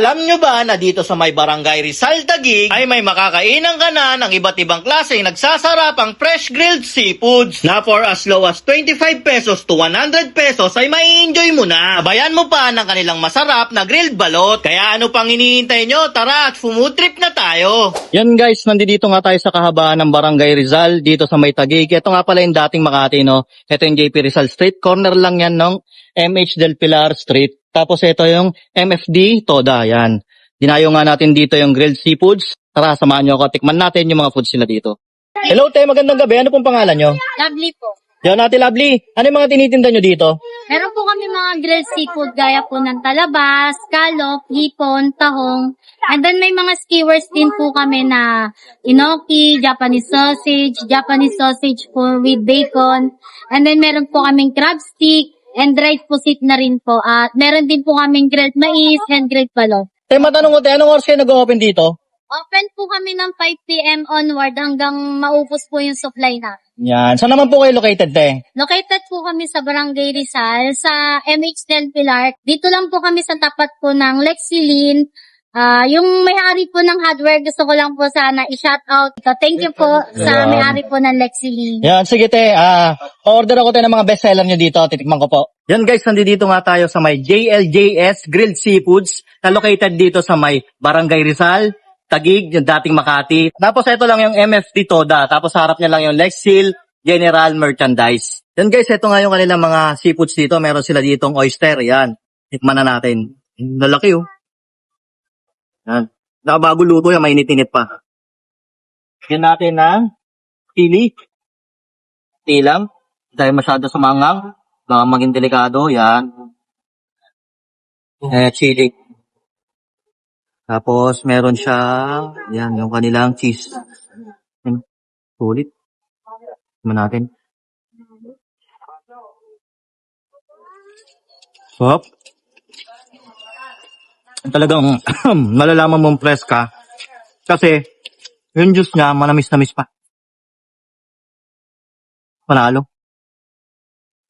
Alam nyo ba na dito sa may Barangay Rizal Taguig ay may makakainan ka na ng iba't ibang klaseng nagsasarapang fresh grilled seafoods na for as low as 25 pesos to 100 pesos ay mai-enjoy mo na. Sabayan mo pa ng kanilang masarap na grilled balot. Kaya ano pang hinihintay nyo? Tara at food trip na tayo. Yan guys, nandito nga tayo sa kahabaan ng Barangay Rizal dito sa may Taguig. Ito nga pala yung dating Makati, no? Ito yung JP Rizal Street. Corner lang yan ng MH Del Pilar Street. Tapos ito yung MFD Toda, yan. Dinayo nga natin dito yung grilled seafoods. Tara, samahan nyo ako. Tikman natin yung mga foods nila dito. Hello, te. Magandang gabi. Ano pong pangalan nyo? Lovely po. Yan, Ate Lovely. Ano yung mga tinitinda nyo dito? Meron po kami mga grilled seafood gaya po ng talabas, scallop, hipon, tahong. And then may mga skewers din po kami na inoki, Japanese sausage po with bacon. And then meron po kaming crab stick and dried pusit na rin po. At meron din po kaming grilled mais and grilled balot. Te, matanong ko, te. Anong oras kayo nag-open dito? Open po kami ng 5 p.m. onward hanggang maupos po yung supply na. Yan. Saan naman po kayo located, te? Located po kami sa Barangay Rizal, sa MH Del Pilar. Dito lang po kami sa tapat po ng Lexilin. Yung may-ari po ng hardware, gusto ko lang po sana i-shout out. Thank you po sa may-ari po ng Lexilin. Yan, sige te. Order ako tayo ng mga bestseller nyo dito. Titikman ko po. Yan guys, nandito nga tayo sa may JLJS Grilled Seafoods na located dito sa may Barangay Rizal, Taguig, yung dating Makati. Tapos ito lang yung MFD Toda. Tapos harap niya lang yung Lexil General Merchandise. Yan guys, ito nga yung kanilang mga seafoods dito. Meron sila ditong oyster. Yan. Tikman na natin. Lalaki oh. Yan. Nakabago luto yan, mainit-init pa. Yan natin ng chili. Tilang. Hindi tayo masyado sumangang. Baka maging delikado. Yan. Chili. Tapos, meron siya, yan, yung kanilang cheese. Yan. Sulit. Tignan natin. Sarap. Talagang malalaman mong preska. Kasi, yung juice niya, manamis-namis pa. Panalo.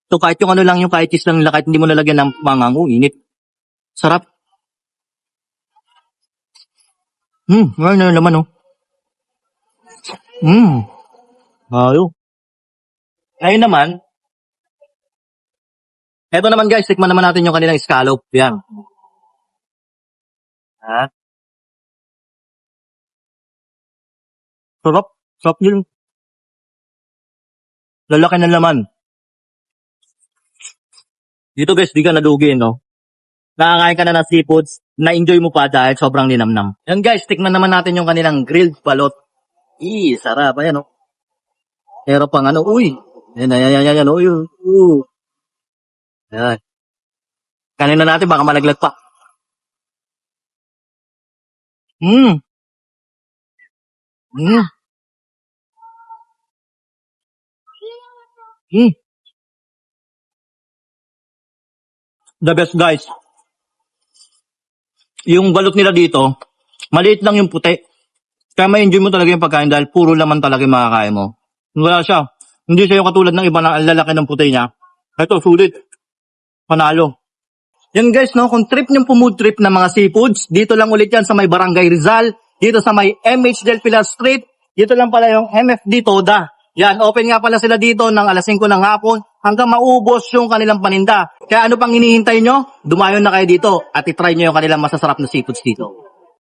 So, kahit yung ano lang, yung kahit cheese lang nila, kahit hindi mo nalagyan ng mangang, init. Sarap. Ngayon na naman, oh. Ayo. Ngayon naman, eto naman guys, tikman naman natin yung kanilang scallop. Yan. Ha? Sarap. Sarap yun. Lalaki na laman. Dito guys, di ka nadugi, no? Nakakain ka na ng seafoods, na-enjoy mo pa dahil sobrang linamnam. Yan guys, tikman naman natin yung kanilang grilled balot. Sarap. Ayan, oh. Pero pang ano, uy. Yan, uy. Yan. Kanin na natin, baka malaglag pa. The best guys. Yung balot nila dito, maliit lang yung puti. Kaya ma-enjoy mo talaga yung pagkain dahil puro laman talaga yung makakain mo. Wala siya. Hindi siya yung katulad ng iba na ang lalaki ng puti niya. Ito, sulit. Panalo. Yan guys, no, kung trip niyong food trip ng mga seafoods, dito lang ulit yan sa may Barangay Rizal, dito sa may MH Del Pilar Street, dito lang pala yung MFD Toda. Yan, open nga pala sila dito ng alas 5 ng hapon hanggang maubos yung kanilang paninda. Kaya ano pang hinihintay nyo? Dumayon na kayo dito at itry nyo yung kanilang masasarap na seafoods dito.